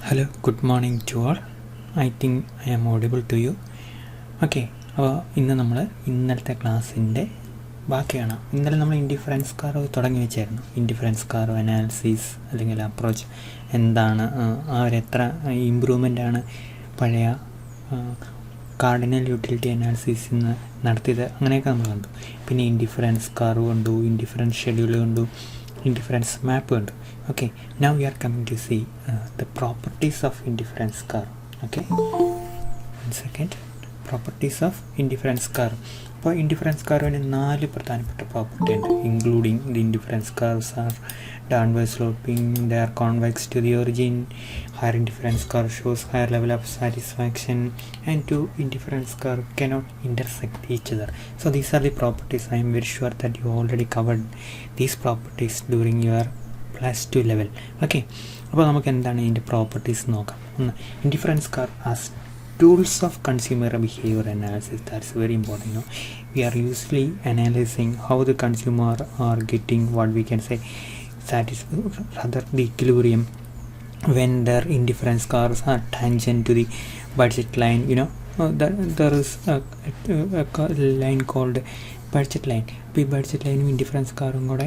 Hello, good morning to all. I think I am audible to you. Okay, അപ്പോൾ ഇന്ന് നമ്മൾ ഇന്നലത്തെ ക്ലാസ്സിൻ്റെ ബാക്കിയാണ്. ഇന്നലെ നമ്മൾ ഇൻഡിഫറൻസ് കർവ് തുടങ്ങി വെച്ചായിരുന്നു. ഇൻഡിഫറൻസ് കർവ് അനാലിസിസ് അല്ലെങ്കിൽ അപ്രോച്ച് എന്താണ്, അവരെത്ര ഇമ്പ്രൂവ്മെൻ്റാണ് പഴയ കാർഡിനൽ യൂട്ടിലിറ്റി അനാലിസിസിൽ നിന്ന് നടത്തിയത്, അങ്ങനെയൊക്കെ നമ്മൾ കണ്ടു. പിന്നെ ഇൻഡിഫറൻസ് കർവ് കണ്ടു, ഇൻഡിഫറൻസ് ഷെഡ്യൂൾ കണ്ടു, indifference map ഉണ്ട്. Okay, now we are coming to see the properties of indifference curve. Okay, one second. Properties of indifference curve. അപ്പോൾ ഇൻഡിഫറൻസ് കർവിന് 4 പ്രധാനപ്പെട്ട പ്രോപ്പർട്ടി ഉണ്ട്. Including the indifference curves are downward sloping, they are convex to the origin, higher indifference curve shows higher level of satisfaction, and two indifference curve cannot intersect each other. So these are the properties. I am very sure that you already covered these properties during your plus 2 level. Okay, അപ്പോൾ നമുക്ക് എന്താണ് ഇതിൻ്റെ properties നോക്കാം. Indifference curve as tools of consumer behavior analysis. That's very important. We are usually analyzing how the consumer are getting what we can say rather the equilibrium when their indifference curves are tangent to the budget line. There is a line called budget line. ഈ budget ലൈനും indifference കാറും കൂടെ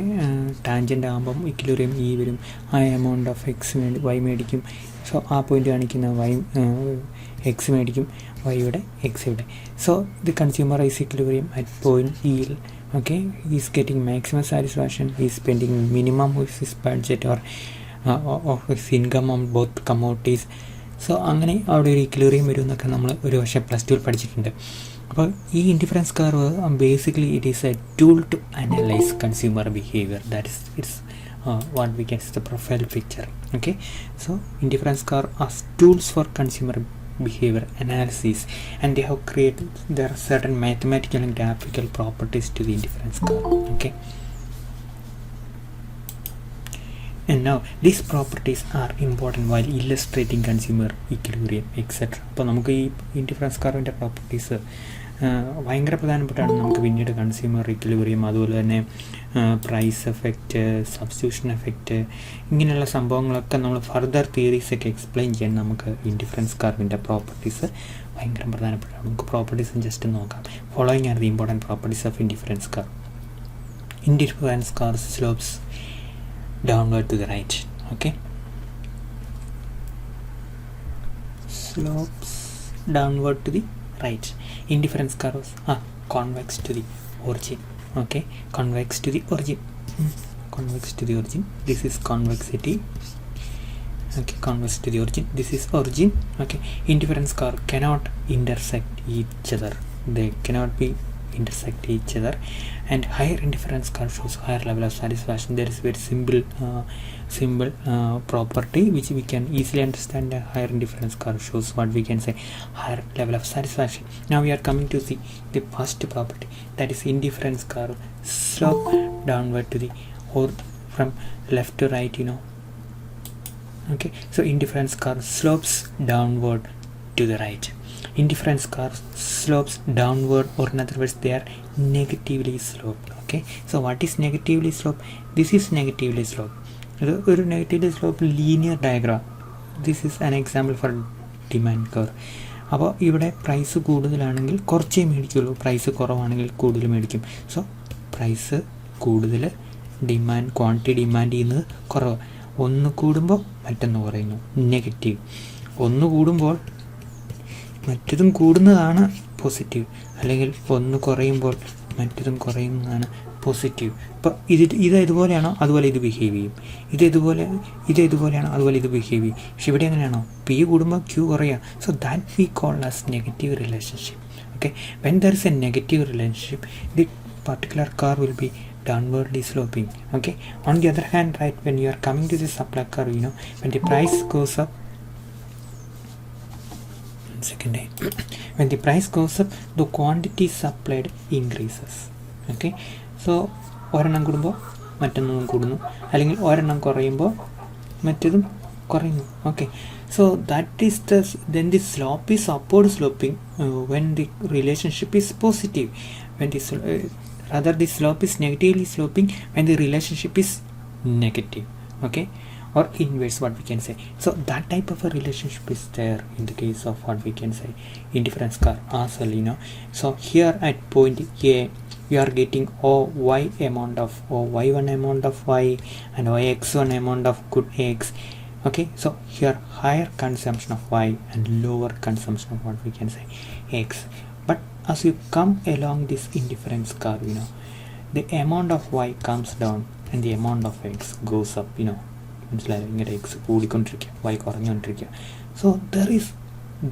tangent ആകുമ്പം equilibrium ഈ വരും. ആ amount of X Y മേടിക്കും. So ആ പോയിൻ്റ് കാണിക്കുന്ന വൈ എക്സ് മേടിക്കും, വൈയുടെ എക്സ് ഇവിടെ. So the consumer is equilibrium at point ഇയിൽ. Okay, he is getting maximum satisfaction, he is spending minimum of his budget or his income on both commodities. So അങ്ങനെ അവിടെ ഒരു equilibrium വരും എന്നൊക്കെ നമ്മൾ ഒരു വർഷം പ്ലസ് ടുവിൽ പഠിച്ചിട്ടുണ്ട്. അപ്പോൾ ഈ indifference curve basically it is a tool to analyse consumer behaviour. That is its what we can see the profile picture. Okay, so indifference curve as tools for consumer behavior analysis, and they have created there are certain mathematical and graphical properties to the indifference curve. Okay, and now these properties are important while illustrating consumer equilibrium etc. അപ്പോൾ നമുക്ക് ഈ indifference കർവിൻ്റെ properties ഭയങ്കര പ്രധാനപ്പെട്ടാണ്. നമുക്ക് പിന്നീട് consumer equilibrium, അതുപോലെ തന്നെ price effect, substitution effect, ഇങ്ങനെയുള്ള സംഭവങ്ങളൊക്കെ നമ്മൾ ഫർദർ തിയറീസൊക്കെ എക്സ്പ്ലെയിൻ ചെയ്യാൻ നമുക്ക് ഇൻഡിഫറൻസ് കർവിൻ്റെ പ്രോപ്പർട്ടീസ് ഭയങ്കര പ്രധാനപ്പെട്ടാണ്. നമുക്ക് പ്രോപ്പർട്ടീസ് ജസ്റ്റ് നോക്കാം. Following are the important properties of indifference curve. Indifference curve slopes downward to the right. Okay, slopes downward to the right. Indifference curves are convex to the origin. Okay, convex to the origin. Convex to the origin. This is convexity. Okay, convex to the origin. This is origin. Okay, indifference curve cannot intersect each other. They cannot be intersect each other. And higher indifference curve shows higher level of satisfaction. There is very simple property which we can easily understand. A higher indifference curve shows what we can say higher level of satisfaction. Now we are coming to see the first property, that is indifference curve slope downward to the or from left to right. Okay, so indifference curve slopes downward to the right. Indifference curve slopes downward, or in other words they are negatively sloped. Okay, so what is negatively sloped? This is negatively sloped. ഒരു negatively slope linear diagram. This is an example for demand curve. അപ്പോൾ ഇവിടെ price കൂടുതലാണെങ്കിൽ കുറച്ചേ മേടിക്കുള്ളൂ, price കുറവാണെങ്കിൽ കൂടുതൽ മേടിക്കും. So price കൂടുതൽ, quantity demand ചെയ്യുന്നത് കുറവ്. ഒന്ന് കൂടുമ്പോൾ മറ്റൊന്ന് കുറയുന്നു, നെഗറ്റീവ്. ഒന്ന് കൂടുമ്പോൾ മറ്റതും കൂടുന്നതാണ് പോസിറ്റീവ്, അല്ലെങ്കിൽ ഒന്ന് കുറയുമ്പോൾ മറ്റതും കുറയുന്നതാണ് പോസിറ്റീവ്. അപ്പോൾ ഇത് ഇതുപോലെയാണോ അതുപോലെ ഇത് ബിഹേവ് ചെയ്യും, ഇതുപോലെയാണോ അതുപോലെ ഇത് ബിഹേവ് ചെയ്യും. പക്ഷെ ഇവിടെ എങ്ങനെയാണോ പി കൂടുമ്പോൾ ക്യൂ കുറയുക. So that we call as negative relationship. Okay, when there is A negative relationship the particular curve will be downwardly sloping. Okay, on the other hand, right, when you are coming to the supply curve, when the price goes up, when the price goes up the quantity supplied increases. Okay, so ഒരെണ്ണം കൂടുമ്പോൾ മറ്റൊന്നും കൂടുന്നു, അല്ലെങ്കിൽ ഒരെണ്ണം കുറയുമ്പോൾ മറ്റേതും കുറയുന്നു. Okay, so that is then the slope is upward sloping when the relationship is positive. When the slope is negatively sloping when the relationship is negative. Okay, or inverse, what we can say. So that type of a relationship is there in the case of what we can say indifference curve as well, you know. So here at point A you are getting y amount of y1 amount of y and yx1 amount of good x. Okay, so here higher consumption of y and lower consumption of what we can say x. But as you come along this indifference curve, you know, the amount of y comes down and the amount of x goes up, you know. മനസ്സിലായോ? ഇങ്ങനെ X കൂടിക്കൊണ്ടിരിക്കുക, Y കുറഞ്ഞുകൊണ്ടിരിക്കുക. So there is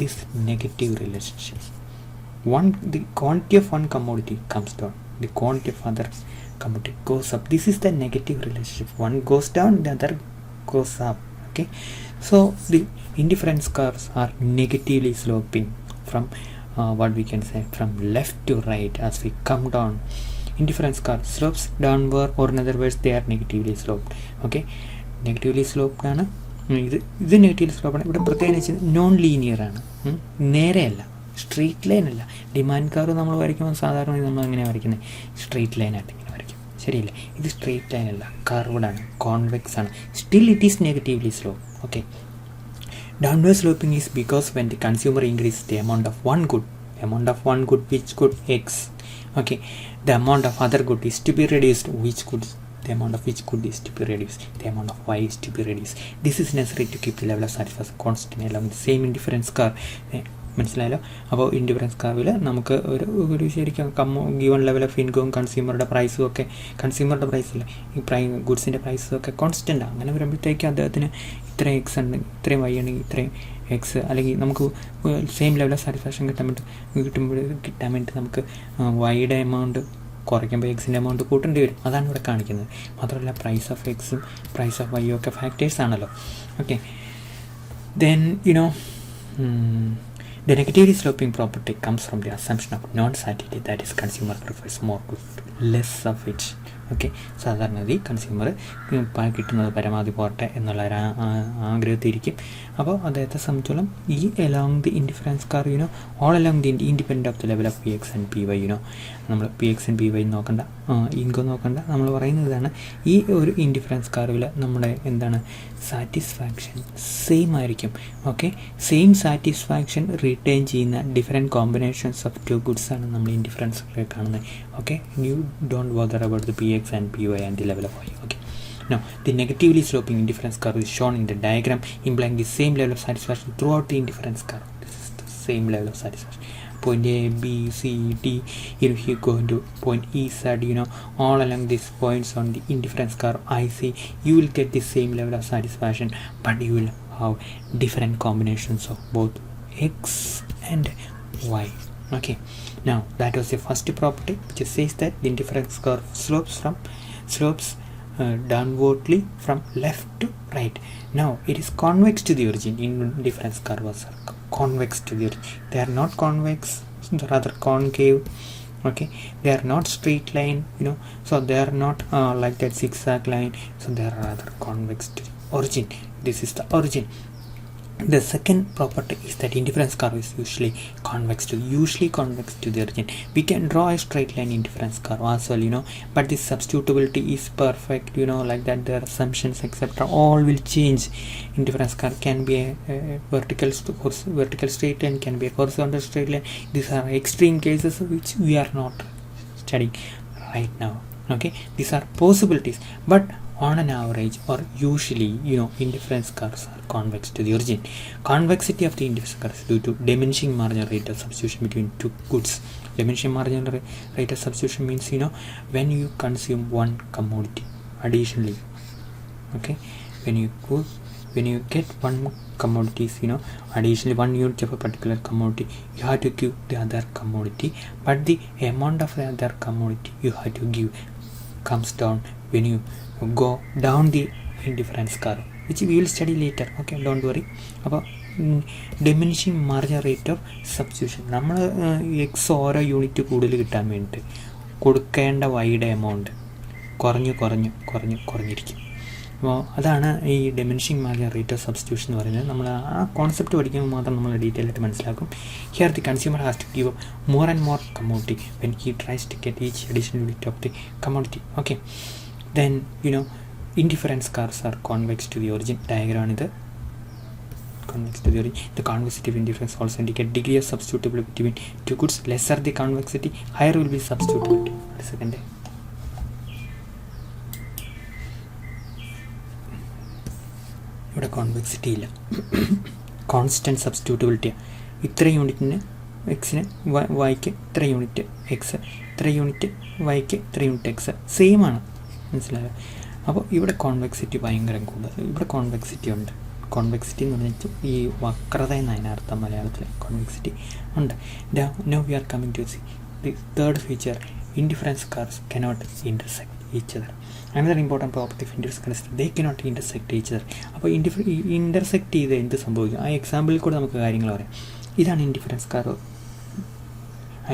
this negative relationship. The quantity of one commodity comes down, the quantity of other commodity goes up. This is the negative relationship. One goes down, the other goes up. Okay, so the indifference curves are negatively sloping from what we can say from left to right. As we come down, indifference curve slopes downward, or in other words they are negatively sloped. Okay, negatively sloped ആണ് ഇത് negatively സ്ലോപ്പാണ്. ഇവിടെ പ്രത്യേകിച്ച് non linear ആണ്, നേരെയല്ല, straight line അല്ല. Demand curve നമ്മൾ വരയ്ക്കുമ്പോൾ സാധാരണ നമ്മൾ എങ്ങനെയാണ് വരയ്ക്കുന്നത്, സ്ട്രെയിറ്റ് ലൈനായിട്ട് ഇങ്ങനെ വരയ്ക്കും, ശരിയല്ല. ഇത് സ്ട്രെയിറ്റ് ലൈൻ അല്ല, കർവ്ഡ് ആണ്, കോൺവെക്സ് ആണ്. Still it is negatively slope. Okay, downward sloping is because when the consumer increases the amount of one good, which good x, okay, the amount of other good is to be reduced, which goods, the amount of which good is to be reduced, the amount of y is to be reduced. This is necessary to keep the level of satisfaction constant along the same indifference curve. മനസ്സിലായല്ലോ? അപ്പോൾ indifference കർവിൽ നമുക്ക് ഒരു ശരിക്കും given level of ഇൻകവും കൺസ്യൂമറുടെ പ്രൈസും ഒക്കെ, കൺസ്യൂമറുടെ Priscilla, ഈ ഗുഡ്സിൻ്റെ പ്രൈസും ഒക്കെ കോൺസ്റ്റൻ്റ്. അങ്ങനെ വരുമ്പോഴത്തേക്ക് അദ്ദേഹത്തിന് ഇത്രയും എക്സ് ഉണ്ട്, ഇത്രയും വൈ ഉണ്ടെങ്കിൽ ഇത്രയും എക്സ്, അല്ലെങ്കിൽ നമുക്ക് സെയിം ലെവൽ ഓഫ് സാറ്റിസ്ഫാക്ഷൻ കിട്ടാൻ വേണ്ടി നമുക്ക് വൈയുടെ എമൗണ്ട് കുറയ്ക്കുമ്പോൾ എക്സിൻ്റെ എമൗണ്ട് കൂട്ടേണ്ടി വരും. അതാണ് ഇവിടെ കാണിക്കുന്നത്. മാത്രമല്ല പ്രൈസ് ഓഫ് എക്സും പ്രൈസ് ഓഫ് വൈയും ഒക്കെ ഫാക്ടേഴ്സ് ആണല്ലോ. Okay, then you know the negatively sloping property comes from the assumption of non-satiety, that is consumer prefers more good, less of which. Okay, സാധാരണ കൺസ്യൂമർ കിട്ടുന്നത് പരമാവധി പോട്ടെ എന്നുള്ള ഒരു ആഗ്രഹത്തിരിക്കും. അപ്പോൾ അദ്ദേഹത്തെ സംബന്ധിച്ചോളം ഈ along the indifference curve, you know, all along the independent of the level of P X and P Y, you know, നമ്മൾ P X and P Y നോക്കണ്ട, ഇൻകം നോക്കണ്ട, നമ്മൾ പറയുന്നതാണ് ഈ ഒരു ഇൻഡിഫറൻസ് കർവിൽ നമ്മുടെ എന്താണ് സാറ്റിസ്ഫാക്ഷൻ സെയിം ആയിരിക്കും. ഓക്കെ, സെയിം സാറ്റിസ്ഫാക്ഷൻ റിട്ടേൺ ചെയ്യുന്ന different combinations of two goods ആണ് നമ്മൾ ഇൻഡിഫറൻസിൽ കാണുന്നത്. Okay, you don't bother about the P X and py and the level of y. Okay, now the negatively sloping indifference curve is shown in the diagram, implying the same level of satisfaction throughout the indifference curve. This is the same level of satisfaction. Point A, B, C, D, if you go into point E, Z, you know, all along these points on the indifference curve I C, you will get the same level of satisfaction, but you will have different combinations of both x and y. Okay, now that was the first property, which says that the indifference curve slopes downwardly from left to right. Now it is convex to the origin. Indifference curves are convex to the origin. They are not convex, rather concave. Okay, they are not straight line, you know, so they are not like that zigzag line, so they are rather convex to the origin. This is the origin. The second property is that indifference curve is usually convex to the origin. We can draw a straight line indifference curve as well, you know, but this substitutability is perfect, you know, like that their assumptions etc. all will change. Indifference curve can be a vertical straight line, can be a horizontal straight line. These are extreme cases which we are not studying right now. Okay, these are possibilities, but on an average or usually, you know, indifference curves are convex to the origin. Convexity of the indifference curve is due to diminishing marginal rate of substitution between two goods. Diminishing marginal rate of substitution means, you know, when you consume one commodity additionally. Okay, when you get one commodities, you know, additionally 1 unit of a particular commodity, you have to give the other commodity, but the amount of the other commodity you have to give comes down when you go down the indifference curve, which we will study later. Okay, don't worry. അപ്പോൾ diminishing marginal rate of substitution, നമ്മൾ X ഓരോ unit കൂടുതൽ കിട്ടാൻ വേണ്ടിയിട്ട് കൊടുക്കേണ്ട വൈയുടെ amount കുറഞ്ഞിരിക്കും. അപ്പോൾ അതാണ് ഈ diminishing marginal rate of substitution എന്ന് പറയുന്നത്. നമ്മൾ ആ കോൺസെപ്റ്റ് പഠിക്കുമ്പോൾ മാത്രം നമ്മൾ ഡീറ്റെയിൽ ആയിട്ട് മനസ്സിലാക്കും. Here the consumer has to give more and more commodity when he tries to get each additional unit of the commodity. Okay, then, you know, Indifference curves are convex to the origin. Diagram is convex to the origin. The convexity of indifference also indicate degree of substitutability between two goods. Lesser the convexity, higher will be substitutability. A second. ഇവിടെ convexity ഇല്ല, constant സബ്സ്റ്റിറ്റ്യൂട്ടബിലിറ്റി. ഇത്ര യൂണിറ്റിന് എക്സിന് വൈക്ക് ഇത്ര unit X, ഇത്ര unit വൈക്ക് ഇത്ര യൂണിറ്റ് എക്സ് സെയിം ആണ്. മനസ്സിലായോ? അപ്പോൾ ഇവിടെ കോൺവെക്സിറ്റി ഭയങ്കര കൂടുതൽ. ഇവിടെ കോൺവെക്സിറ്റി ഉണ്ട്. കോൺവെക്സിറ്റി എന്ന് പറഞ്ഞാൽ ഈ വക്രത എന്നതിന് അർത്ഥം മലയാളത്തിൽ കോൺവെക്സിറ്റി ഉണ്ട്. Now we are coming to see the third feature. Indifference curves cannot intersect each other. Another important property of indifference, they cannot intersect each other. അപ്പോൾ ഇൻ്റർസെക്റ്റ് ചെയ്ത് എന്ത് സംഭവിക്കും? ആ എക്സാമ്പിളിൽ കൂടെ നമുക്ക് കാര്യങ്ങൾ പറയാം. ഇതാണ് indifference curve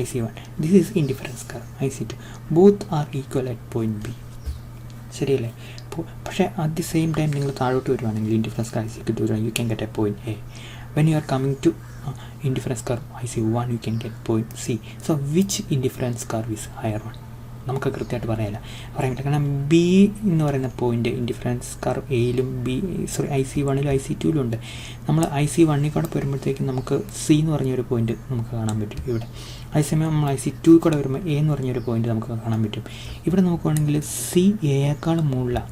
IC1. This is indifference curve IC2. Both are equal at point B. ശരിയല്ലേ? പക്ഷേ അറ്റ് ദി സെയിം ടൈം നിങ്ങൾ താഴോട്ട് വരുവാണെങ്കിൽ ഇൻഡിഫറൻസ് കർവ് IC2 വരുവാണെങ്കിൽ you can get a point A. When you are coming to indifference curve IC1 you can get point C. So which indifference curve is higher one? നമുക്ക് കൃത്യമായിട്ട് പറയാൻ പറ്റില്ല. കാരണം B എന്ന് പറയുന്ന പോയിൻ്റ് ഇൻഡിഫറൻസ് കർവ് എയിലും IC1ലും IC2ലും ഉണ്ട്. നമ്മൾ IC1 കൂടെ വരുമ്പോഴത്തേക്കും നമുക്ക് സി എന്ന് പറഞ്ഞൊരു പോയിൻ്റ് നമുക്ക് കാണാൻ പറ്റും ഇവിടെ. അതേസമയം നമ്മൾ IC2 കൂടെ വരുമ്പോൾ എ എന്ന് പറഞ്ഞൊരു പോയിൻ്റ് നമുക്ക് കാണാൻ പറ്റും. ഇവിടെ നോക്കുവാണെങ്കിൽ സി എയേക്കാളും മുകളിലാണ്.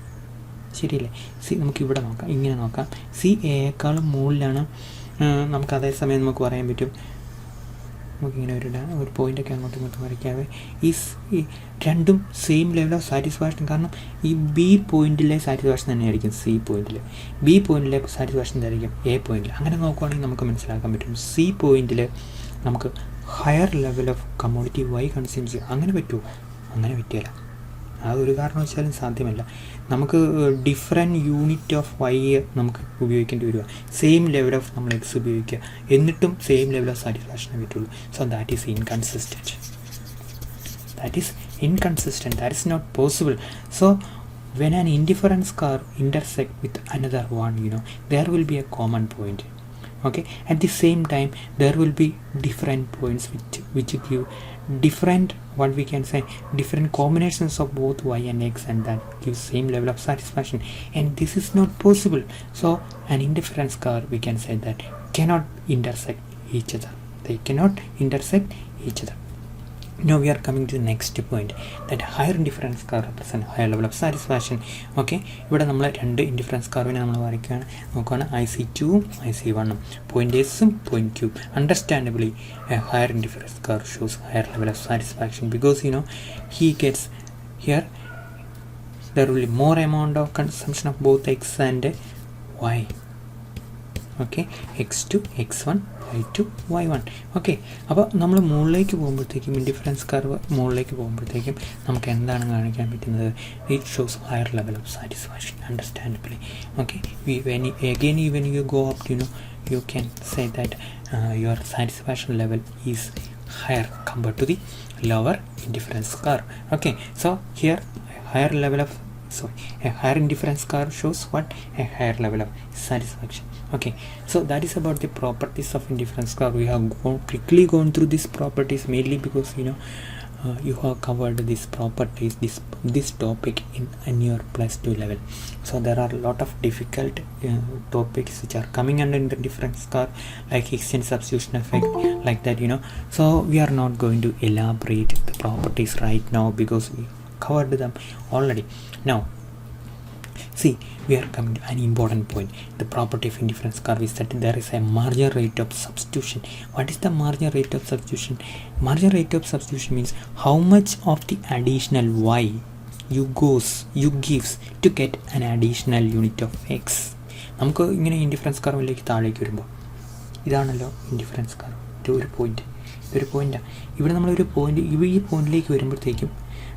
ശരിയല്ലേ? സി നമുക്കിവിടെ നോക്കാം, ഇങ്ങനെ നോക്കാം. സി എയേക്കാളും മുകളിലാണ്. നമുക്ക് അതേസമയം നമുക്ക് പറയാൻ പറ്റും, നമുക്കിങ്ങനെ ഒരു പോയിൻ്റൊക്കെ അങ്ങോട്ടും ഇങ്ങോട്ടും വരയ്ക്കാതെ ഈ രണ്ടും സെയിം ലെവൽ ഓഫ് സാറ്റിസ്ഫാക്ഷൻ. കാരണം ഈ ബി പോയിൻറ്റിലെ സാറ്റിസ്ഫാക്ഷൻ തന്നെയായിരിക്കും സി പോയിൻറ്റിൽ, ബി പോയിൻറ്റിലെ സാറ്റിസ്ഫാക്ഷൻ എന്തായിരിക്കും എ പോയിൻറ്റിൽ. അങ്ങനെ നോക്കുവാണെങ്കിൽ നമുക്ക് മനസ്സിലാക്കാൻ പറ്റും സി പോയിൻറ്റിൽ നമുക്ക് higher level of commodity Y consume ചെയ്യാം. അങ്ങനെ പറ്റുമോ? അങ്ങനെ പറ്റില്ല. അതൊരു കാരണവശാലും സാധ്യമല്ല. നമുക്ക് ഡിഫറെൻറ്റ് യൂണിറ്റ് ഓഫ് വൈ നമുക്ക് ഉപയോഗിക്കേണ്ടി വരിക. സെയിം ലെവൽ ഓഫ് നമ്മൾ എക്സ് ഉപയോഗിക്കുക, എന്നിട്ടും സെയിം ലെവൽ ഓഫ് സാറ്റിസ്ഫാക്ഷനെ പറ്റുള്ളൂ. So that is inconsistent. That is not possible. So when an indifference curve intersect with another one, there will be a common point. Okay, at the same time there will be different points which give different, what we can say, different combinations of both y and x, and that gives same level of satisfaction, and this is not possible. So an indifference curve, we can say that cannot intersect each other. They cannot intersect each other. Now we are coming to the next point, that higher indifference curve represent higher level of satisfaction. Okay, ഇവിടെ നമ്മൾ രണ്ട് indifference കർവിനെ നമ്മൾ വരയ്ക്കുകയാണ്. നോക്കുകയാണ് IC2 IC1, point എസും point Q. Understandably higher indifference curve shows higher level of satisfaction because he gets here there will be more amount of consumption of both x and y. Okay, x2 x1 y2 y1. Okay, അപ്പോൾ നമ്മൾ മുകളിലേക്ക് പോകുമ്പോഴത്തേക്കും indifference curve മുകളിലേക്ക് പോകുമ്പോഴത്തേക്കും നമുക്ക് എന്താണ് കാണിക്കാൻ പറ്റുന്നത്? It shows higher level of satisfaction, understandably. Okay, when you go up, you can say that your satisfaction level is higher compared to the lower indifference curve. Okay, so here a higher indifference curve shows what? A higher level of satisfaction. Okay, so that is about the properties of indifference curve. We have quickly gone through these properties mainly because you have covered these properties, this topic in your +2 level. So there are a lot of difficult topics which are coming under the indifference curve, like extent substitution effect, like that. So we are not going to elaborate the properties right now because we covered them already. Now see, we are coming to an important point. The property of indifference curve is that there is a marginal rate of substitution. What is the marginal rate of substitution? Marginal rate of substitution means how much of the additional y you gives to get an additional unit of x. നമുക്ക് ഇങ്ങനെ indifference കർവിലേക്ക് താഴേക്ക് വരുമ്പോൾ ഇതാണല്ലോ indifference curve. ഇതൊരു പോയിൻ്റാണ്. ഇവിടെ നമ്മളൊരു point ഈ പോയിന്റിലേക്ക് വരുമ്പോഴത്തേക്കും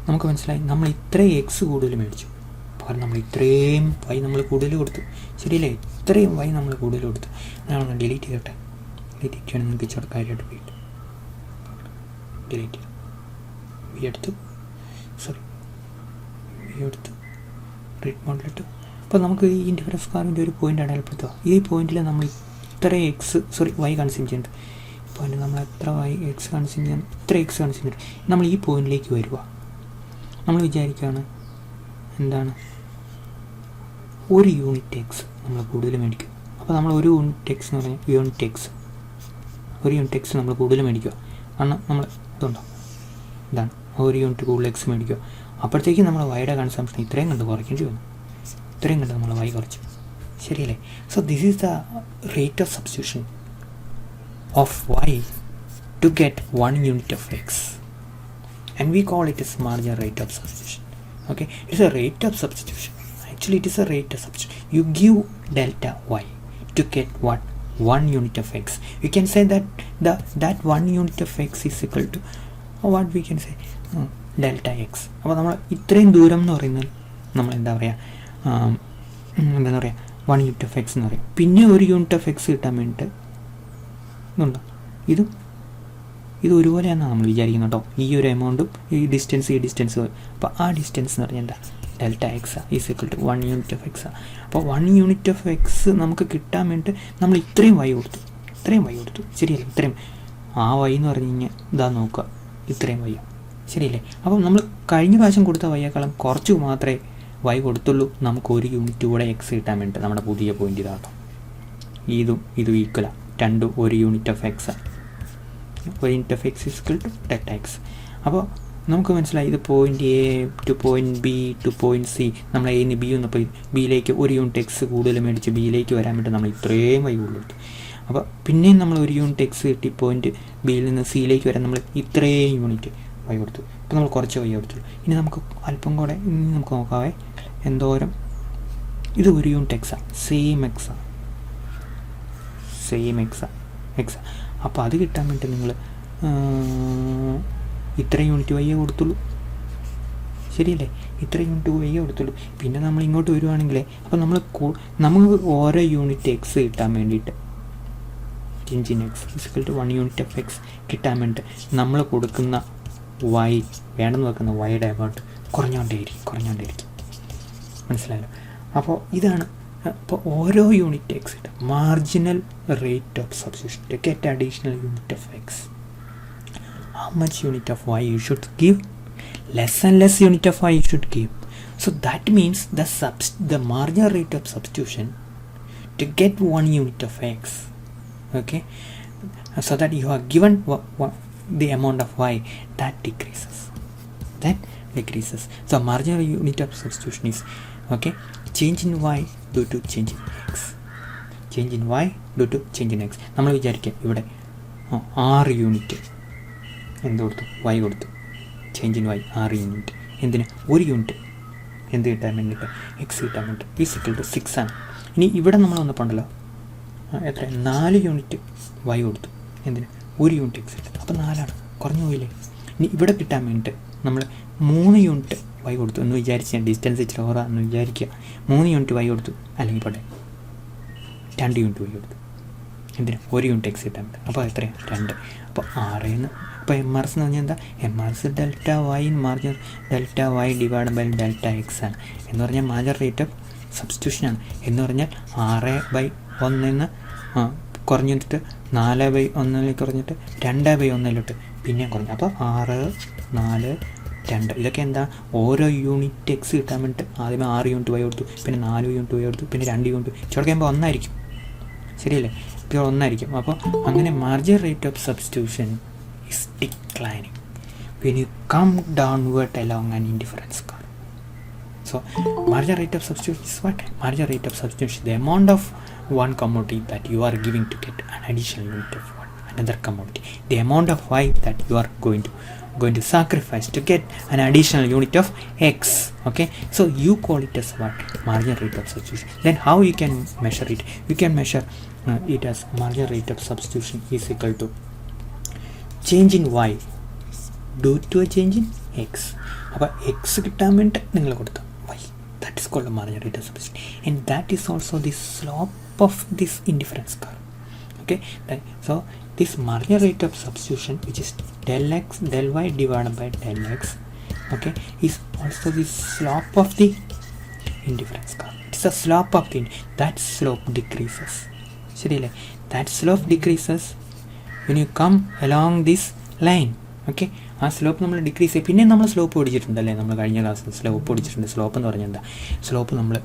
നമുക്ക് മനസ്സിലായി നമ്മൾ ഇത്രയും എക്സ് കൂടുതൽ മേടിച്ചു, കാരണം നമ്മൾ ഇത്രയും വൈ നമ്മൾ കൂടുതൽ കൊടുത്തു. ശരിയല്ലേ? ഇത്രയും വൈ നമ്മൾ കൂടുതൽ കൊടുത്തു. അതാണ് ഡിലീറ്റ് ചെയ്യട്ടെ. ഡിലീറ്റ് ചെയ്യണം. നിങ്ങൾക്ക് ഇച്ചിരി കാര്യമായിട്ട് പോയിട്ട് ഡിലീറ്റ് ചെയ്തു. വി എടുത്തു റീഡ് മോഡിലിട്ടു. അപ്പോൾ നമുക്ക് ഈ ഇൻഡിഫറൻസ് കർവിൻ്റെ ഒരു പോയിൻ്റ് അടയാളപ്പെടുത്തുക. ഈ പോയിന്റിൽ നമ്മൾ ഇത്ര വൈ കൺസ്യൂം ചെയ്യുന്നുണ്ട്. പോയിന്റ് നമ്മൾ എത്ര വൈ എക്സ് കൺസ്യൂം ചെയ്യുന്നു, ഇത്ര എക്സ് കൺസ്യൂം ചെയ്യുന്നുണ്ട്. നമ്മൾ ഈ പോയിന്റിലേക്ക് വരിക. നമ്മൾ വിചാരിക്കുകയാണ് എന്താണ് ഒരു യൂണിറ്റ് എക്സ് നമ്മൾ കൂടുതൽ മേടിക്കും. അപ്പോൾ നമ്മൾ ഒരു യൂണിറ്റ് എക്സ് എന്ന് പറഞ്ഞാൽ ഒരു യൂണിറ്റ് എക്സ് നമ്മൾ കൂടുതൽ മേടിക്കുക. കാരണം നമ്മൾ ഇതുണ്ടോ, ഇതാണ് ഒരു യൂണിറ്റ് കൂടുതൽ എക്സ് മേടിക്കുക. അപ്പോഴത്തേക്കും നമ്മൾ വൈയുടെ കൺസംഷൻ ഇത്രയും കണ്ട് കുറയ്ക്കേണ്ടി വന്നു. ഇത്രയും കണ്ട് നമ്മൾ വൈ കുറച്ചു. ശരിയല്ലേ? So this is the rate of substitution of Y to get 1 unit of x, and we call it as marginal rate of substitution. Okay, it's a rate of substitution. Actually it is a rate of substitution. You give delta y to get what? 1 unit of x. You can say that that 1 unit of x is equal to what we can say delta x. അപ്പോൾ നമ്മൾ ഇത്രയും ദൂരം എന്ന് പറയുന്നത് നമ്മൾ എന്താ പറയുക 1 unit of x എന്ന് പറയും. പിന്നെ ഒരു യൂണിറ്റ് ഓഫ് എക്സ് കിട്ടാൻ വേണ്ടിയിട്ട് ഇതുണ്ടോ, ഇത് ഒരുപോലെയാണെന്നാണ് നമ്മൾ വിചാരിക്കുന്നത് കേട്ടോ. ഈ ഒരു എമൗണ്ടും ഈ ഡിസ്റ്റൻസ് അപ്പോൾ ആ ഡിസ്റ്റൻസ് എന്ന് പറഞ്ഞാൽ എന്താ, delta X is equal to 1 unit of x. അപ്പോൾ 1 unit of x നമുക്ക് കിട്ടാൻ വേണ്ടിയിട്ട് നമ്മൾ ഇത്രയും വൈ കൊടുത്തു. ശരിയല്ലേ? ഇത്രയും ആ വൈ എന്ന് പറഞ്ഞു കഴിഞ്ഞാൽ ഇതാ നോക്കുക, ഇത്രയും വൈ. ശരിയല്ലേ? അപ്പം നമ്മൾ കഴിഞ്ഞ പ്രാവശ്യം കൊടുത്ത വൈയേക്കാളും കുറച്ച് മാത്രമേ വൈ കൊടുത്തുള്ളൂ. നമുക്ക് ഒരു യൂണിറ്റ് കൂടെ എക്സ് കിട്ടാൻ വേണ്ടിയിട്ട് നമ്മുടെ പുതിയ പോയിന്റ് ഇതാട്ടോ. ഇതും ഈക്വലാണ്, രണ്ടും ഒരു യൂണിറ്റ് ഓഫ് എക്സ്. ഒരു unit of X equal to delta X. അപ്പോൾ നമുക്ക് മനസ്സിലായി ഇത് point A to point B to point C. നമ്മൾ എയിൽ നിന്ന് ബി വന്നപ്പോൾ ബിയിലേക്ക് ഒരു യൂണിറ്റ് എക്സ് കൂടുതൽ മേടിച്ച് ബിയിലേക്ക് വരാൻ വേണ്ടി നമ്മൾ ഇത്രയും വൈ കൂടുതൽ. അപ്പോൾ പിന്നെയും നമ്മൾ ഒരു യൂണിറ്റ് എക്സ് കിട്ടി പോയിന്റ് ബിയിൽ നിന്ന് സിയിലേക്ക് വരാൻ നമ്മൾ ഇത്രയും യൂണിറ്റ് വൈ കൊടുത്തു. ഇപ്പോൾ നമ്മൾ കുറച്ച് വൈ കൊടുത്തു. ഇനി നമുക്ക് അല്പം കൂടെ നമുക്ക് നോക്കാവേ എന്തോരം. ഇത് ഒരു യൂണിറ്റ് എക്സാണ്, സെയിം എക്സാ. അപ്പോൾ അത് കിട്ടാൻ വേണ്ടി നിങ്ങൾ ഇത്രയും യൂണിറ്റ് വയ്യേ കൊടുത്തുള്ളൂ. ശരിയല്ലേ? ഇത്രയും യൂണിറ്റ് വയ്യേ കൊടുത്തുള്ളൂ. പിന്നെ നമ്മൾ ഇങ്ങോട്ട് വരുവാണെങ്കിലേ അപ്പോൾ നമുക്ക് ഓരോ യൂണിറ്റ് എക്സ് കിട്ടാൻ വേണ്ടിയിട്ട് change in X equal to 1 unit of x കിട്ടാൻ വേണ്ടി നമ്മൾ കൊടുക്കുന്ന വൈ വേണമെന്ന് വെക്കുന്ന വൈയുടെ എമൗണ്ട് കുറഞ്ഞുകൊണ്ടേയിരിക്കും. മനസ്സിലായല്ലോ? അപ്പോൾ ഇതാണ്. അപ്പോൾ ഓരോ യൂണിറ്റ് എക്സ് കിട്ടും. Marginal rate of substitution to get additional unit of X. How much unit of y you should give? Less and less unit of y you should give. So that means the marginal rate of substitution to get 1 unit of x, okay, so that you are given the amount of y, that decreases. So marginal unit of substitution is, okay, change in y due to change in x. നമ്മൾ വിചാരിക്കുക ഇവിടെ 6 unit എന്ത് കൊടുത്തു, Y കൊടുത്തു. Change in Y 6 unit. എന്തിന്? ഒരു unit എന്ത് കിട്ടാൻ വേണ്ടിയിട്ട്, എക്സ് കിട്ടാൻ വേണ്ടി. ഈക്വൽ ടു 6 ആണ്. ഇനി ഇവിടെ നമ്മൾ വന്നപ്പോണ്ടല്ലോ എത്ര, 4 യൂണിറ്റ് വൈ കൊടുത്തു. എന്തിന്? ഒരു യൂണിറ്റ് എക്സ് കിട്ടും. അപ്പോൾ 4 കുറഞ്ഞു പോയില്ലേ? ഇനി ഇവിടെ കിട്ടാൻ വേണ്ടിയിട്ട് നമ്മൾ 3 യൂണിറ്റ് വൈ കൊടുത്തു എന്ന് വിചാരിച്ച്, ഡിസ്റ്റൻസ് ഇച്ചിരി ഓറാന്ന് വിചാരിക്കുക. 3 യൂണിറ്റ് വൈ കൊടുത്തു, അല്ലെങ്കിൽ പോട്ടെ 2 യൂണിറ്റ് വൈ കൊടുത്തു. എന്തിന്? ഒരു യൂണിറ്റ് എക്സ് കിട്ടാൻ വേണ്ടി. അപ്പോൾ എത്രയാണ്? 2. അപ്പോൾ 6 അപ്പോൾ എം ആർ എസ് എന്ന് പറഞ്ഞാൽ എന്താ? M R S delta Y margin delta Y divide by delta X ആണ്. എന്ന് പറഞ്ഞാൽ മാർജിനൽ റേറ്റ് ഓഫ് സബ്സ്റ്റിറ്റ്യൂഷനാണ്. എന്ന് പറഞ്ഞാൽ 6/1 കുറഞ്ഞിട്ട് 4/1 കുറഞ്ഞിട്ട് 2/1 പിന്നെ കുറഞ്ഞു. അപ്പോൾ 6, 4, 2 ഇതൊക്കെ എന്താ? ഓരോ യൂണിറ്റ് എക്സ് കിട്ടാൻ വേണ്ടിയിട്ട് ആദ്യമേ 6 യൂണിറ്റ് വൈ കൊടുത്തു, പിന്നെ 4 യൂണിറ്റ് വൈ കൊടുത്തു, പിന്നെ 2 യൂണിറ്റ് ചോദിക്കുമ്പോൾ 1 ആയിരിക്കും. ശരിയല്ലേ? ഇപ്പോൾ 1 ആയിരിക്കും. അപ്പോൾ അങ്ങനെ marginal rate of substitution is declining when you come downward along an indifference curve. So marginal rate of substitution is what? Marginal rate of substitution, the amount of one commodity that you are giving to get an additional unit of another commodity, the amount of y that you are going to sacrifice to get an additional unit of x. Okay, so you call it as what? Marginal rate of substitution. Then how you can measure it? You can measure it as marginal rate of substitution is equal to change in Y due to a change in X. അപ്പോൾ X കിട്ടാൻ വേണ്ടി നിങ്ങൾ കൊടുത്ത Y, that is called marginal rate of substitution. And that is also the slope of this indifference curve. Okay, so this marginal rate of substitution which is del x del y divided by del x, okay, is also the slope of the indifference curve. It is the slope of the, that slope decreases. ശരിയല്ലേ? That slope decreases when you come along this line. Okay, ആ slope നമ്മൾ decrease ചെയ്യും. പിന്നെ നമ്മൾ slope പഠിച്ചിട്ടുണ്ടല്ലേ, നമ്മൾ കഴിഞ്ഞ ക്ലാസ്സിൽ slope പഠിച്ചിട്ടുണ്ട്. സ്ലോപ്പ് എന്ന് പറഞ്ഞാൽ എന്താ? സ്ലോപ്പ് നമ്മൾ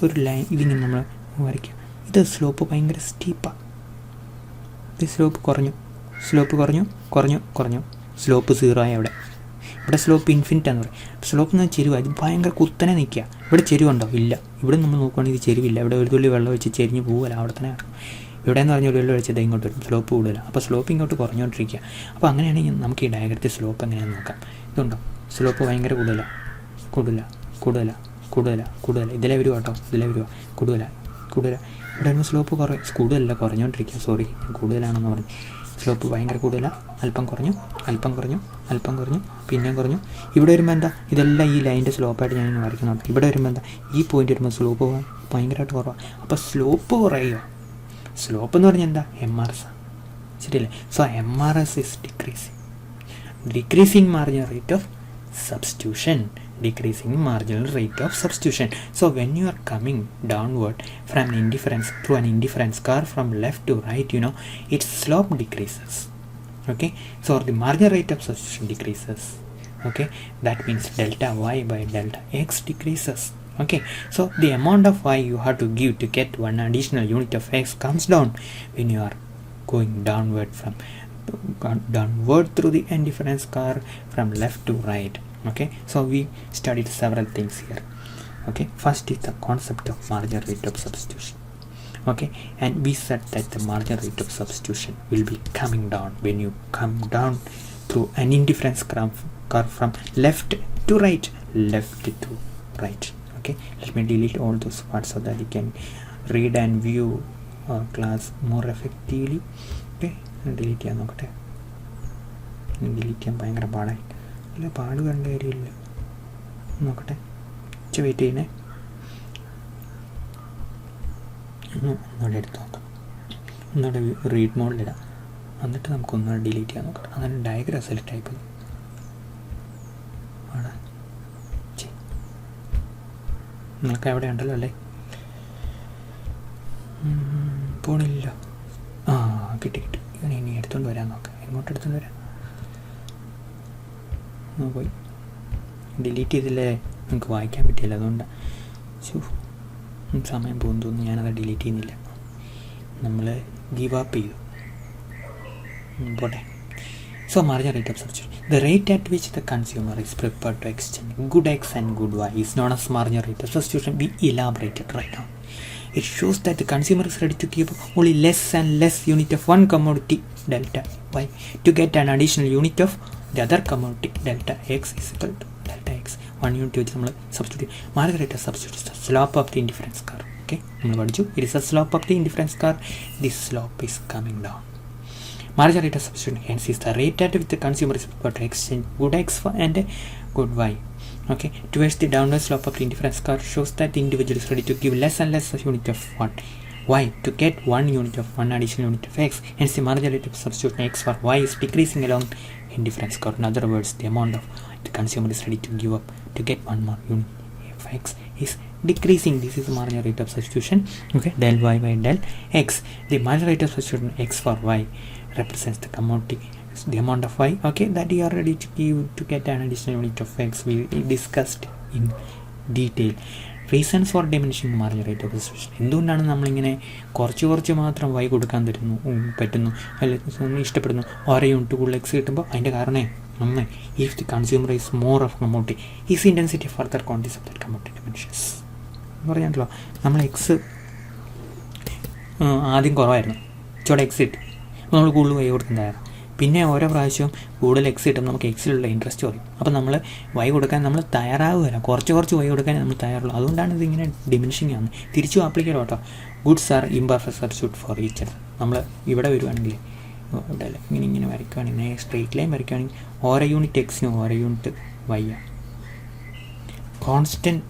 ഒരു ലൈൻ ഇതിങ്ങനെ നമ്മൾ വരയ്ക്കുക. ഇത് സ്ലോപ്പ് ഭയങ്കര സ്റ്റീപ്പാണ്. ഇത് സ്ലോപ്പ് കുറഞ്ഞു, സ്ലോപ്പ് 0 ആയി. ഇവിടെ സ്ലോപ്പ് ഇൻഫിനിറ്റാന്ന് പറയും. സ്ലോപ്പ് എന്ന് പറഞ്ഞാൽ ചെരുവാണ്. ഇത് ഭയങ്കര കുത്തനെ നിൽക്കുക. ഇവിടെ ചെരുവുണ്ടോ? ഇല്ല. ഇവിടെ നമ്മൾ നോക്കുകയാണെങ്കിൽ ഇത് ചെരുവില്ല. ഇവിടെ ഒരു തുള്ളി വെള്ളം വെച്ച് ചെരിഞ്ഞ് പോവുകയല്ല, അവിടെ തന്നെ ആണ്. ഇവിടെ എന്ന് പറഞ്ഞാൽ ഒരു വെള്ളം വെച്ചത് ഇങ്ങോട്ട് വരും, സ്ലോപ്പ് കൂടുതല. അപ്പോൾ സ്ലോപ്പ് ഇങ്ങോട്ട് കുറഞ്ഞുകൊണ്ടിരിക്കുക. അപ്പോൾ അങ്ങനെയാണെങ്കിൽ നമുക്ക് ഈ ഡയഗ്രത്തിൽ സ്ലോപ്പ് എങ്ങനെയാണെന്ന് നോക്കാം. ഇതുണ്ടോ? സ്ലോപ്പ് ഭയങ്കര കൂടുതലാണ്. ഇതിലേ വരുക കേട്ടോ, കൂടുതലാണ്. ഇവിടെ വരുമ്പോൾ സ്ലോപ്പ് കൂടുതലല്ല, കുറഞ്ഞുകൊണ്ടിരിക്കുക. സോറി, കൂടുതലാണെന്ന് പറഞ്ഞു. സ്ലോപ്പ് ഭയങ്കര കൂടുതലാണ്. അല്പം കുറഞ്ഞു, പിന്നെയും കുറഞ്ഞു. ഇവിടെ വരുമ്പോൾ എന്താ, ഇതെല്ലാം ഈ ലൈൻ്റെ സ്ലോപ്പായിട്ട് ഞാൻ വരയ്ക്കുന്നുണ്ട്. ഇവിടെ വരുമ്പോൾ എന്താ, ഈ പോയിന്റ് വരുമ്പോൾ സ്ലോപ്പ് ഭയങ്കരമായിട്ട് കുറവാണ്. അപ്പോൾ സ്ലോപ്പ് കുറയുക. സ്ലോപ്പ് എന്ന് പറഞ്ഞാൽ എന്താ, MRS ശരിയല്ലേ? So MRS is decreasing marginal rate of substitution. So when you are coming downward from an indifference curve from left to right, its slope decreases. Okay, so the marginal rate of substitution decreases. Okay, that means delta y by delta x decreases. Okay, so the amount of y you have to give to get one additional unit of x comes down when you are going downward through the indifference curve from left to right. Okay, so we studied several things here. Okay, first is the concept of marginal rate of substitution. Okay, and we said that the marginal rate of substitution will be coming down when you come down through an indifference curve from left to right. Okay, let me delete all those parts so that you can read and view our class more effectively. Okay, delete ചെയ്യാൻ നോക്കട്ടെ. Delete ചെയ്യാൻ ഭയങ്കര പാടായി. ഇല്ല, പാട് കണ്ട കാര്യമില്ല. നോക്കട്ടെ, wait ചെയ്യുന്നേ. ഒന്നുകൂടെ എടുത്ത് നോക്കാം. ഒന്നുകൂടെ റീഡ് മോഡിലിടാം. എന്നിട്ട് നമുക്കൊന്നുകൂടെ ഡിലീറ്റ് ചെയ്യാൻ നോക്കാം. അങ്ങനെ ഡയഗ്രാം സെലക്ട് ആയിപ്പോയി. നിങ്ങൾക്ക് എവിടെ ഉണ്ടല്ലോ അല്ലേ? പോണില്ല. കിട്ടി. ഇനി എടുത്തുകൊണ്ട് വരാൻ നോക്കാം. എങ്ങോട്ട് എടുത്തുകൊണ്ട് വരാം? പോയി ഡിലീറ്റ് ചെയ്തില്ലേ, നമുക്ക് വായിക്കാൻ പറ്റിയില്ല. അതുകൊണ്ട് സമയം പോകുന്നു തോന്നുന്നു. ഞാനത് ഡിലീറ്റ് ചെയ്യുന്നില്ല. നമ്മൾ ഗീവ് അപ്പ് ചെയ്തു. പോട്ടെ. So marginal rate of substitution, the rate at which the consumer is prepared to exchange good X and good Y is known as marginal rate of substitution. We elaborated right now. It shows that the consumer is ready to give only less and less unit of one commodity delta Y to get an additional unit of the other commodity delta X is equal to delta X. One unit which we substitute. Marginal rate of substitution is the slope of the indifference curve. Okay, it is a slope of the indifference curve. This slope is coming down. Marginal rate of substitution hence is the rate at which the consumer is prepared to exchange good X and good Y. Okay, towards the downward slope of the indifference curve shows that the individual is ready to give less and less unit of what Y to get one unit of one additional unit of X. Hence the marginal rate of substitution X for Y is decreasing along indifference curve. In other words, the amount of the consumer is ready to give up to get one more unit of X is decreasing. This is the marginal rate of substitution. Okay, del Y by del X. The marginal rate of substitution X for Y represents the commodity, the amount of Y, okay, that you are ready to give to get an additional unit of X. We discussed in detail reasons for diminishing marginal rate of substitution. എന്തുകൊണ്ടാണ് നമ്മളിങ്ങനെ കുറച്ച് മാത്രം Y കൊടുക്കാൻ പറ്റുന്നു അല്ലെങ്കിൽ ഇഷ്ടപ്പെടുന്നു, ഓരോ unit കൂടുതൽ X കിട്ടുമ്പോൾ അതിൻ്റെ കാരണം ഒന്ന്, if the consumer is more of commodity, his intensity further quantities of that commodity diminishes. പറയാമല്ലോ, നമ്മൾ X ആദ്യം കുറവായിരുന്നു, ചുവടെ X കിട്ടി, അപ്പോൾ നമ്മൾ കൂടുതൽ Y കൊടുക്കുന്നതായിരുന്നു. പിന്നെ ഓരോ പ്രാവശ്യവും കൂടുതൽ X കിട്ടും, നമുക്ക് Xലുള്ള ഇൻട്രസ്റ്റ് കുറയും. അപ്പോൾ നമ്മൾ Y കൊടുക്കാൻ നമ്മൾ തയ്യാറാവുകയില്ല, കുറച്ച് Y കൊടുക്കാൻ നമ്മൾ തയ്യാറുള്ളൂ. അതുകൊണ്ടാണ് ഇതിങ്ങനെ ഡിമിനിഷിങ് ആണ്. തിരിച്ചു ആപ്ലിക്കലോ കേട്ടോ. Goods are imperfect substitute for each other. നമ്മൾ ഇവിടെ വരുവാണെങ്കിൽ ഇവിടെ ഇങ്ങനെ വരയ്ക്കുകയാണെങ്കിൽ സ്ട്രെയിറ്റ് ലൈൻ വരയ്ക്കുകയാണെങ്കിൽ ഓരോ യൂണിറ്റ് Xനും ഓരോ യൂണിറ്റ് Y ആണ്. കോൺസ്റ്റൻറ്റ്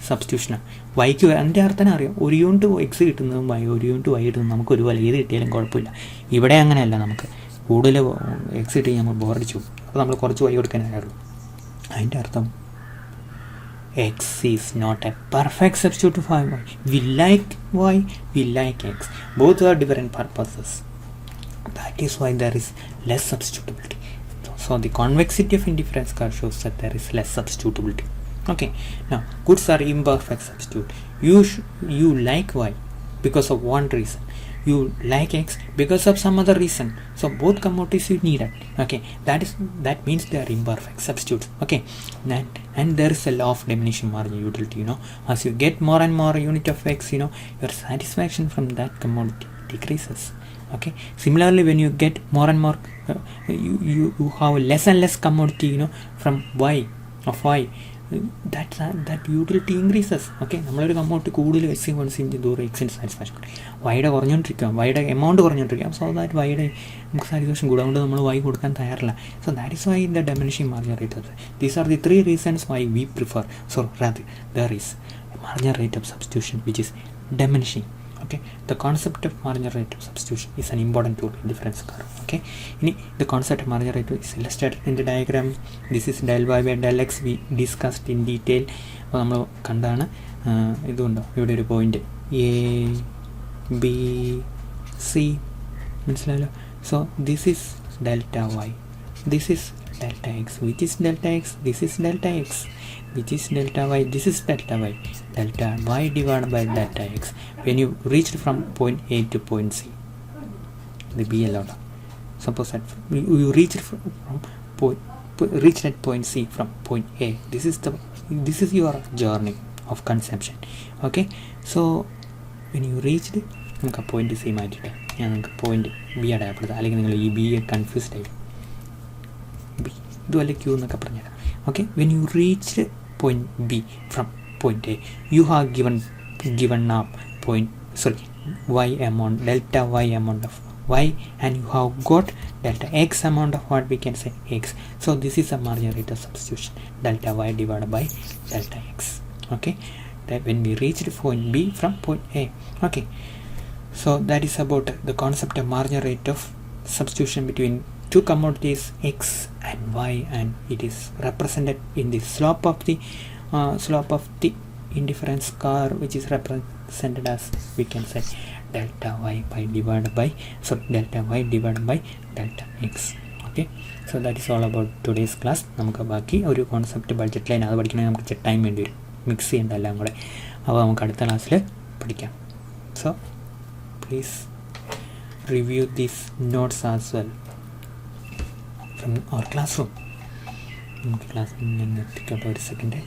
സബ്സ്റ്റിറ്റ്യൂഷനാണ്. വൈക്ക് എൻ്റെ അർത്ഥം അറിയാം, ഒരു യൂണിറ്റ് X കിട്ടുന്നതും ഒരു യൂണിറ്റ് Y കിട്ടുന്നതും നമുക്ക് ഒരുപോലെ ഏത് കിട്ടിയാലും കുഴപ്പമില്ല. ഇവിടെ അങ്ങനെയല്ല, നമുക്ക് കൂടുതൽ X കിട്ടി നമ്മൾ ബോറടിച്ചു, അപ്പോൾ നമ്മൾ കുറച്ച് Y കൊടുക്കാനായുള്ളൂ. അതിൻ്റെ അർത്ഥം X is not a perfect substitute for Y. We like Y, we like X. Both are different purposes. That is why there is less substitutability. So the convexity of indifference curve shows that there is less substitutability. Okay, now goods are imperfect substitute. You like Y because of one reason, you like X because of some other reason, so both commodities you need it. Okay, that means they are imperfect substitutes. Okay, and there is a law of diminishing marginal utility. As you get more and more unit of X, your satisfaction from that commodity decreases. Okay, similarly, when you get more and more you have less and less commodity from Y of Y, that utility increases. Okay, നമ്മളൊരു കമ്മോട്ട് കൂടുതൽ X കോൺസിൻ്റെ ദൂരം എക്സിൻ്റെ satisfaction വൈയുടെ കുറഞ്ഞുകൊണ്ടിരിക്കുക, വൈയുടെ amount കുറഞ്ഞുകൊണ്ടിരിക്കുക. So that വൈയുടെ നമുക്ക് satisfaction കൂടും, അതുകൊണ്ട് നമ്മൾ വൈ കൊടുക്കാൻ തയ്യാറില്ല. So that is why the diminishing marginal rate of these are the 3 reasons why we prefer, so rather there is a marginal rate of substitution which is diminishing. Okay, the concept of marginal rate of substitution is an important tool in difference curve. Okay, the concept of marginal rate is illustrated in the diagram. This is del y by del x we discussed in detail. അപ്പോൾ നമ്മൾ കണ്ടാണ്. ഇതുണ്ടോ ഇവിടെ ഒരു point A B C, മനസ്സിലായല്ലോ. So this is delta Y, this is delta x, which is delta x, this is delta x, which is delta y, this is delta y, delta y divided by delta x. When you reached from point A to point C, the B allowed. Suppose that you reached reached at point C from point A. This is your journey of consumption. Okay, so when you reached, നമുക്ക് point C മാറ്റിയിട്ട് ഞാൻ നിങ്ങൾക്ക് point B അടയാളപ്പെടുത്താം, അല്ലെങ്കിൽ നിങ്ങൾ ഈ B confused ആയി B ഇതുപോലെ ക്യൂ എന്നൊക്കെ പറഞ്ഞുതരാം. Okay, when you reach point B from point A, you have given up y amount, delta y amount of y, and you have got delta x amount of what we can say x. So this is a marginal rate of substitution, delta y divided by delta x. Okay, that when we reached point B from point A. Okay, so that is about the concept of marginal rate of substitution between two commodities x and y, and it is represented in the slope of the indifference curve, which is represented as, we can say, delta y divided by delta x. Okay, so that is all about today's class. നമുക്ക് ബാക്കി ഒരു concept budget line അത് പഠിക്കണമെങ്കിൽ നമുക്ക് time വേണ്ടി വരും, mix ചെയ്യേണ്ട എല്ലാം കൂടെ. അപ്പോൾ നമുക്ക് അടുത്ത ക്ലാസ്സിൽ പഠിക്കാം. So please review these notes as well from our classroom. നമുക്ക് ക്ലാസ്സിൽ നിന്ന് എത്തിക്കട്ടെ ഒരു സെക്കൻഡ്.